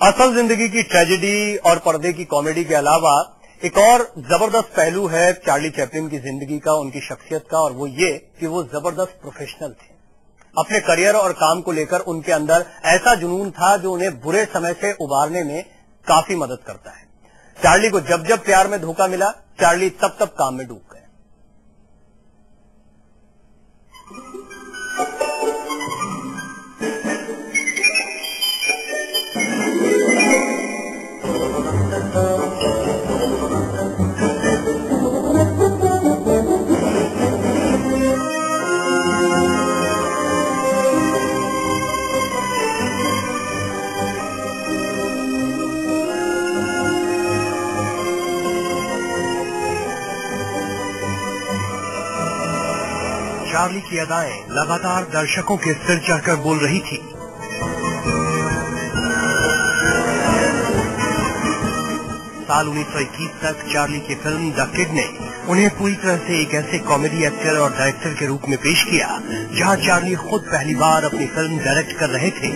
असल जिंदगी की ट्रेजेडी और पर्दे की कॉमेडी के अलावा एक और जबरदस्त पहलू है चार्ली चैपलिन की जिंदगी का, उनकी शख्सियत का, और वो ये कि वो जबरदस्त प्रोफेशनल थे। अपने करियर और काम को लेकर उनके अंदर ऐसा जुनून था जो उन्हें बुरे समय से उबारने में काफी मदद करता है। चार्ली को जब जब प्यार में धोखा मिला, चार्ली तब तब काम में डूब गए। चार्ली की अदाएं लगातार दर्शकों के सिर चढ़कर बोल रही थी। साल 1921 तक चार्ली की फिल्म द किड ने उन्हें पूरी तरह से एक ऐसे कॉमेडी एक्टर और डायरेक्टर के रूप में पेश किया जहां चार्ली खुद पहली बार अपनी फिल्म डायरेक्ट कर रहे थे।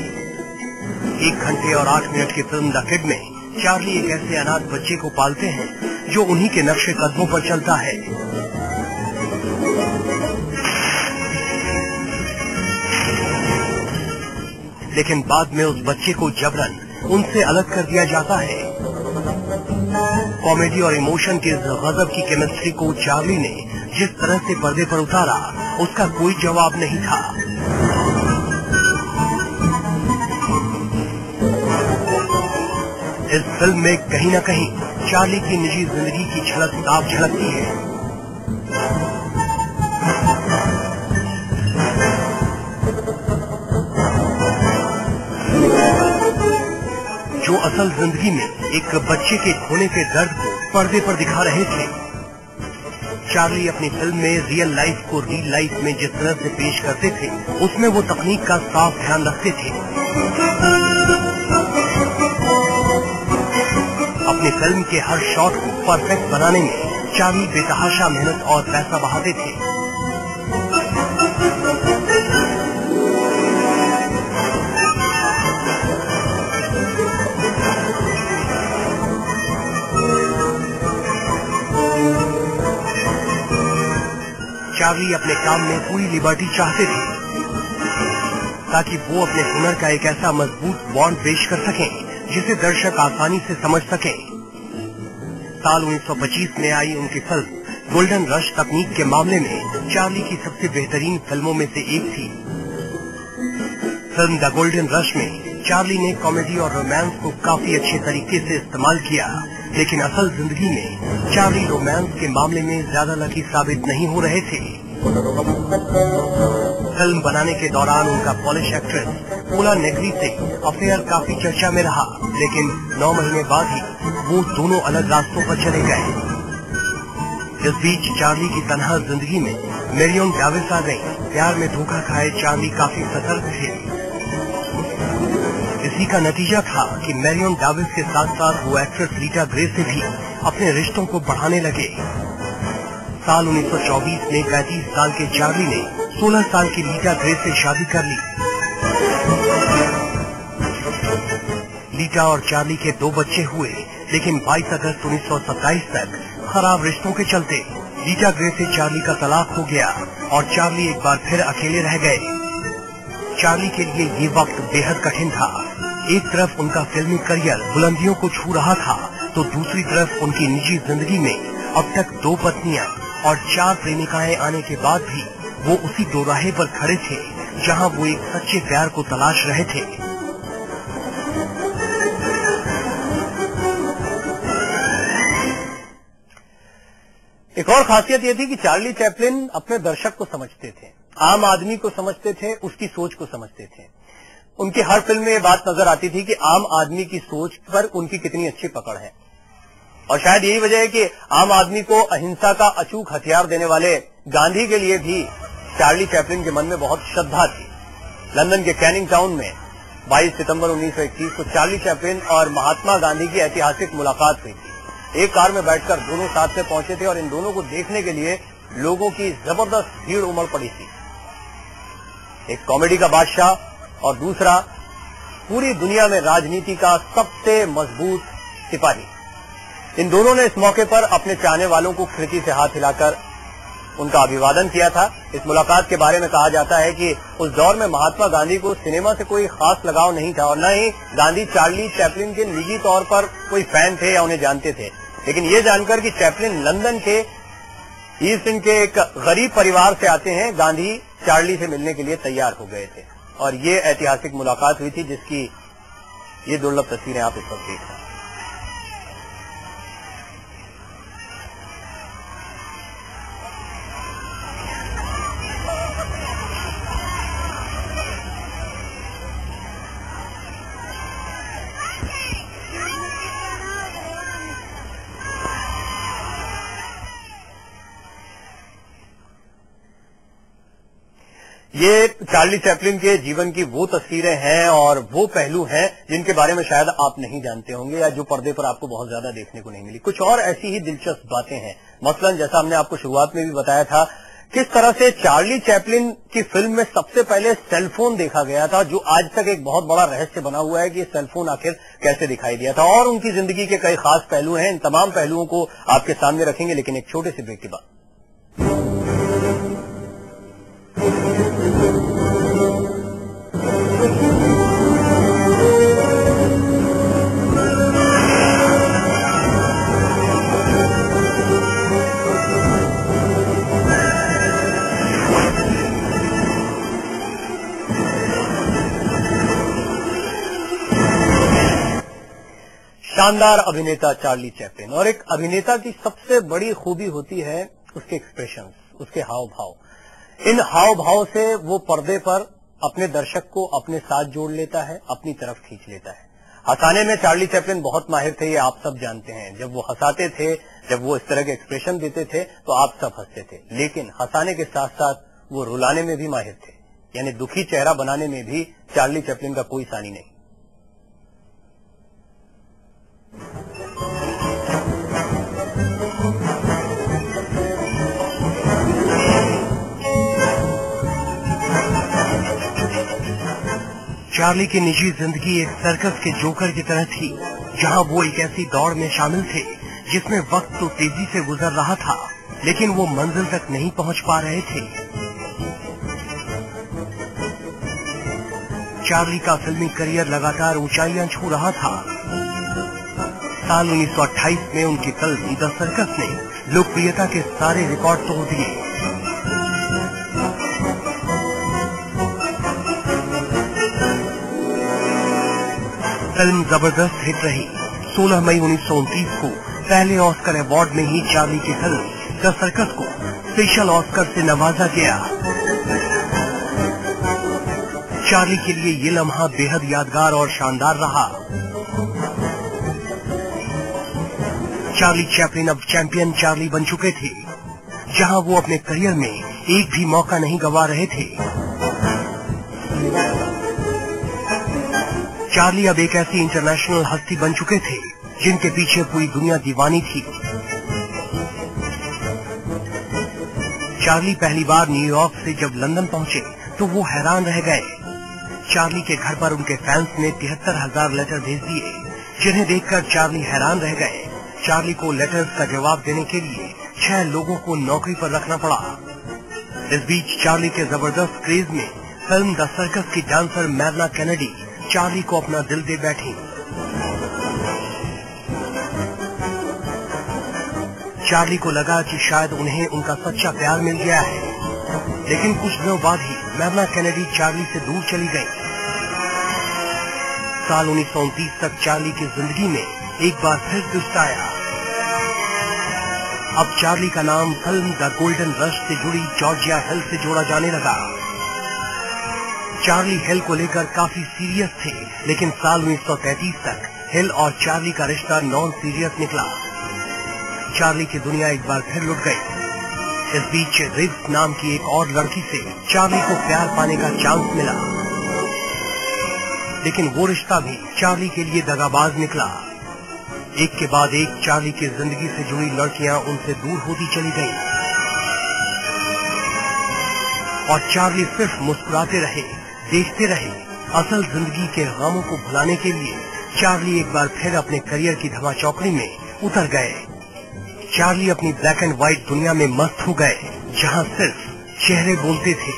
1 घंटे और 8 मिनट की फिल्म द किड में चार्ली एक ऐसे अनाथ बच्चे को पालते हैं जो उन्हीं के नक्शे कदमों पर चलता है। लेकिन बाद में उस बच्चे को जबरन उनसे अलग कर दिया जाता है। कॉमेडी और इमोशन के इस गजब की केमिस्ट्री को चार्ली ने जिस तरह से पर्दे पर उतारा, उसका कोई जवाब नहीं था। इस फिल्म में कहीं न कहीं चार्ली की निजी जिंदगी की झलक साफ झलकती है। जो असल जिंदगी में एक बच्चे के खोने के दर्द को पर्दे पर दिखा रहे थे। चार्ली अपनी फिल्म में रियल लाइफ को रियल लाइफ में जिस तरह से पेश करते थे, उसमें वो तकनीक का साफ ध्यान रखते थे। अपनी फिल्म के हर शॉट को परफेक्ट बनाने में चार्ली बेतहाशा मेहनत और पैसा बहाते थे। चार्ली अपने काम में पूरी लिबर्टी चाहते थे ताकि वो अपने हुनर का एक ऐसा मजबूत बॉन्ड पेश कर सकें जिसे दर्शक आसानी से समझ सकें। साल 1925 में आई उनकी फिल्म गोल्डन रश तकनीक के मामले में चार्ली की सबसे बेहतरीन फिल्मों में से एक थी। फिल्म द गोल्डन रश में चार्ली ने कॉमेडी और रोमांस को काफी अच्छे तरीके से इस्तेमाल किया, लेकिन असल जिंदगी में चार्ली रोमांस के मामले में ज्यादा लकी साबित नहीं हो रहे थे। फिल्म बनाने के दौरान उनका पॉलिश एक्ट्रेस पोला नेग्री से अफेयर काफी चर्चा में रहा, लेकिन 9 महीने बाद ही वो दोनों अलग रास्तों पर चले गए। इस बीच चार्ली की तन्हा जिंदगी में मैरियन डाविस आ गई। प्यार में धोखा खाए चार्ली काफी सतर्क थे। इसी का नतीजा था कि मैरियन डाविस के साथ साथ वो एक्ट्रेस रीटा ग्रे से भी अपने रिश्तों को बढ़ाने लगे। साल 1924 में 35 साल के चार्ली ने 16 साल की रीटा ग्रे से शादी कर ली। रीटा और चार्ली के 2 बच्चे हुए, लेकिन 22 अगस्त 1927 तक खराब रिश्तों के चलते रीटा ग्रे से चार्ली का तलाक हो गया और चार्ली एक बार फिर अकेले रह गए। चार्ली के लिए ये वक्त बेहद कठिन था। एक तरफ उनका फिल्मी करियर बुलंदियों को छू रहा था, तो दूसरी तरफ उनकी निजी जिंदगी में अब तक 2 पत्नियां और 4 प्रेमिकाएं आने के बाद भी वो उसी दोराहे पर खड़े थे जहां वो एक सच्चे प्यार को तलाश रहे थे। एक और खासियत ये थी कि चार्ली चैपलिन अपने दर्शक को समझते थे, आम आदमी को समझते थे, उसकी सोच को समझते थे। उनकी हर फिल्म में ये बात नजर आती थी कि आम आदमी की सोच पर उनकी कितनी अच्छी पकड़ है, और शायद यही वजह है कि आम आदमी को अहिंसा का अचूक हथियार देने वाले गांधी के लिए भी चार्ली चैपलिन के मन में बहुत श्रद्धा थी। लंदन के कैनिंग टाउन में 22 सितंबर 1921 को चार्ली चैपलिन और महात्मा गांधी की ऐतिहासिक मुलाकात हुई थी। एक कार में बैठकर दोनों साथ में पहुंचे थे और इन दोनों को देखने के लिए लोगों की जबरदस्त भीड़ उमड़ पड़ी थी। एक कॉमेडी का बादशाह और दूसरा पूरी दुनिया में राजनीति का सबसे मजबूत सिपाही। इन दोनों ने इस मौके पर अपने चाहने वालों को खिड़की से हाथ हिलाकर उनका अभिवादन किया था। इस मुलाकात के बारे में कहा जाता है कि उस दौर में महात्मा गांधी को सिनेमा से कोई खास लगाव नहीं था और न ही गांधी चार्ली चैपलिन के निजी तौर पर कोई फैन थे या उन्हें जानते थे। लेकिन ये जानकर कि चैपलिन लंदन के ईस्ट इंड के एक गरीब परिवार से आते हैं, गांधी चार्ली से मिलने के लिए तैयार हो गए थे और ये ऐतिहासिक मुलाकात हुई थी जिसकी ये दुर्लभ तस्वीरें आप इस वक्त देख रहे हैं। ये चार्ली चैपलिन के जीवन की वो तस्वीरें हैं और वो पहलू हैं जिनके बारे में शायद आप नहीं जानते होंगे या जो पर्दे पर आपको बहुत ज्यादा देखने को नहीं मिली। कुछ और ऐसी ही दिलचस्प बातें हैं। मसलन जैसा हमने आपको शुरुआत में भी बताया था, किस तरह से चार्ली चैपलिन की फिल्म में सबसे पहले सेलफोन देखा गया था, जो आज तक एक बहुत बड़ा रहस्य बना हुआ है कि सेलफोन आखिर कैसे दिखाई दिया था। और उनकी जिंदगी के कई खास पहलू हैं। इन तमाम पहलुओं को आपके सामने रखेंगे, लेकिन एक छोटे से ब्रेक के बाद। शानदार अभिनेता चार्ली चैपलिन। और एक अभिनेता की सबसे बड़ी खूबी होती है उसके एक्सप्रेशंस, उसके हाव भाव। इन हाव भाव से वो पर्दे पर अपने दर्शक को अपने साथ जोड़ लेता है, अपनी तरफ खींच लेता है। हंसाने में चार्ली चैपलिन बहुत माहिर थे, ये आप सब जानते हैं। जब वो हंसाते थे, जब वो इस तरह के एक्सप्रेशन देते थे तो आप सब हंसते थे। लेकिन हंसाने के साथ साथ वो रुलाने में भी माहिर थे, यानी दुखी चेहरा बनाने में भी चार्ली चैपलिन का कोई सानी नहीं। चार्ली की निजी जिंदगी एक सर्कस के जोकर की तरह थी, जहां वो एक ऐसी दौड़ में शामिल थे जिसमें वक्त तो तेजी से गुजर रहा था, लेकिन वो मंजिल तक नहीं पहुंच पा रहे थे। चार्ली का फिल्मी करियर लगातार ऊंचाइयां छू रहा था। साल 1928 में उनकी फिल्म द सर्कस ने लोकप्रियता के सारे रिकॉर्ड तोड़ दिए। फिल्म जबरदस्त हिट रही। 16 मई 1929 को पहले ऑस्कर अवार्ड में ही चार्ली की फिल्म द सर्कस को स्पेशल ऑस्कर से नवाजा गया। चार्ली के लिए ये लम्हा बेहद यादगार और शानदार रहा। चार्ली चैपलिन अब चैंपियन चार्ली बन चुके थे, जहां वो अपने करियर में एक भी मौका नहीं गंवा रहे थे। चार्ली अब एक ऐसी इंटरनेशनल हस्ती बन चुके थे जिनके पीछे पूरी दुनिया दीवानी थी। चार्ली पहली बार न्यूयॉर्क से जब लंदन पहुंचे तो वो हैरान रह गए। चार्ली के घर पर उनके फैंस ने 73,000 लेटर भेज दिए, जिन्हें देखकर चार्ली हैरान रह गए। चार्ली को लेटर्स का जवाब देने के लिए 6 लोगों को नौकरी पर रखना पड़ा। इस बीच चार्ली के जबरदस्त क्रेज में फिल्म द सर्कस की डांसर मैरना कैनेडी चार्ली को अपना दिल दे बैठी। चार्ली को लगा कि शायद उन्हें उनका सच्चा प्यार मिल गया है, लेकिन कुछ दिनों बाद ही मैरना कैनेडी चार्ली से दूर चली गई। साल 1929 तक चार्ली की जिंदगी में एक बार फिर ट्विस्ट आया। अब चार्ली का नाम फिल्म द गोल्डन रश से जुड़ी जॉर्जिया हिल से जोड़ा जाने लगा। चार्ली हिल को लेकर काफी सीरियस थे, लेकिन साल 1933 तक हिल और चार्ली का रिश्ता नॉन सीरियस निकला। चार्ली की दुनिया एक बार फिर लुट गई। इस बीच रिव्स नाम की एक और लड़की से चार्ली को प्यार पाने का चांस मिला, लेकिन वो रिश्ता भी चार्ली के लिए दगाबाज निकला। एक के बाद एक चार्ली की जिंदगी से जुड़ी लड़कियां उनसे दूर होती चली गईं और चार्ली सिर्फ मुस्कुराते रहे, देखते रहे असल जिंदगी के गमों को भुलाने के लिए चार्ली एक बार फिर अपने करियर की धमाचौकड़ी में उतर गए। चार्ली अपनी ब्लैक एंड व्हाइट दुनिया में मस्त हो गए, जहां सिर्फ चेहरे बोलते थे।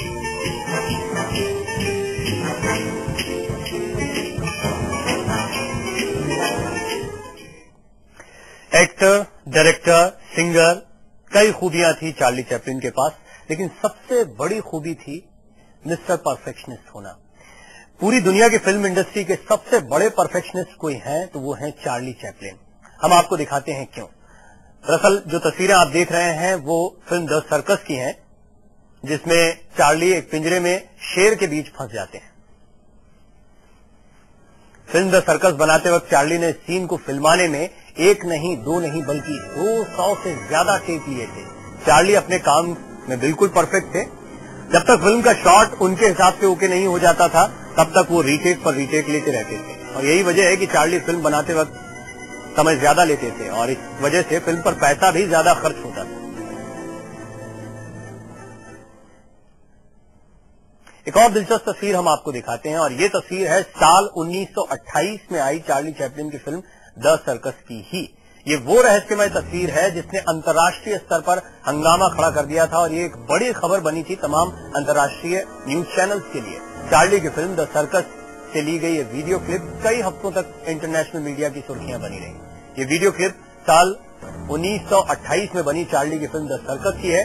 एक्टर, डायरेक्टर, सिंगर, कई खूबियां थी चार्ली चैपलिन के पास, लेकिन सबसे बड़ी खूबी थी मिस्टर परफेक्शनिस्ट होना। पूरी दुनिया की फिल्म इंडस्ट्री के सबसे बड़े परफेक्शनिस्ट कोई हैं तो वो हैं चार्ली चैपलिन। हम आपको दिखाते हैं क्यों। दरअसल जो तस्वीरें आप देख रहे हैं वो फिल्म द सर्कस की हैं, जिसमें चार्ली एक पिंजरे में शेर के बीच फंस जाते हैं। फिल्म द सर्कस बनाते वक्त चार्ली ने इस सीन को फिल्माने में एक नहीं, दो नहीं, बल्कि 200 से ज्यादा टेक लिए थे। चार्ली अपने काम में बिल्कुल परफेक्ट थे। जब तक फिल्म का शॉट उनके हिसाब से ओके नहीं हो जाता था, तब तक वो रीटेक पर रीटेक लेते रहते थे। और यही वजह है कि चार्ली फिल्म बनाते वक्त समय ज्यादा लेते थे और इस वजह से फिल्म पर पैसा भी ज्यादा खर्च होता था। एक और दिलचस्प तस्वीर हम आपको दिखाते हैं और ये तस्वीर है साल 1928 में आई चार्ली चैपलिन की फिल्म द सर्कस की ही। ये वो रहस्यमय तस्वीर है जिसने अंतर्राष्ट्रीय स्तर पर हंगामा खड़ा कर दिया था और ये एक बड़ी खबर बनी थी तमाम अंतर्राष्ट्रीय न्यूज चैनल्स के लिए। चार्ली की फिल्म द सर्कस से ली गई ये वीडियो क्लिप कई हफ्तों तक इंटरनेशनल मीडिया की सुर्खियां बनी रही। ये वीडियो क्लिप साल 1928 में बनी चार्ली की फिल्म द सर्कस की है।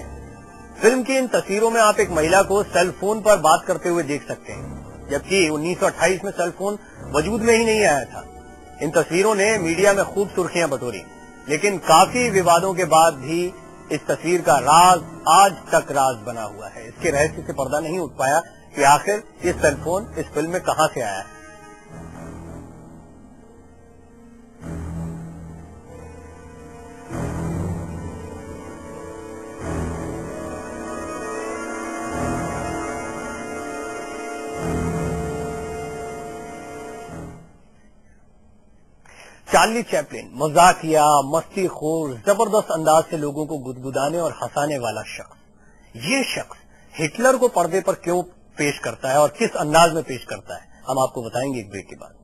फिल्म की इन तस्वीरों में आप एक महिला को सेल फोन पर बात करते हुए देख सकते हैं, जबकि 1928 में सेल फोन वजूद में ही नहीं आया था। इन तस्वीरों ने मीडिया में खूब सुर्खियां बटोरी, लेकिन काफी विवादों के बाद भी इस तस्वीर का राज आज तक राज बना हुआ है। इसके रहस्य से पर्दा नहीं उठ पाया कि आखिर ये सेल फोन इस फिल्म में कहां से आया है। चार्ली चैपलिन मजाकिया, मस्तीखोर, जबरदस्त अंदाज से लोगों को गुदगुदाने और हंसाने वाला शख्स। ये शख्स हिटलर को पर्दे पर क्यों पेश करता है और किस अंदाज में पेश करता है, हम आपको बताएंगे एक ब्रेक के बाद।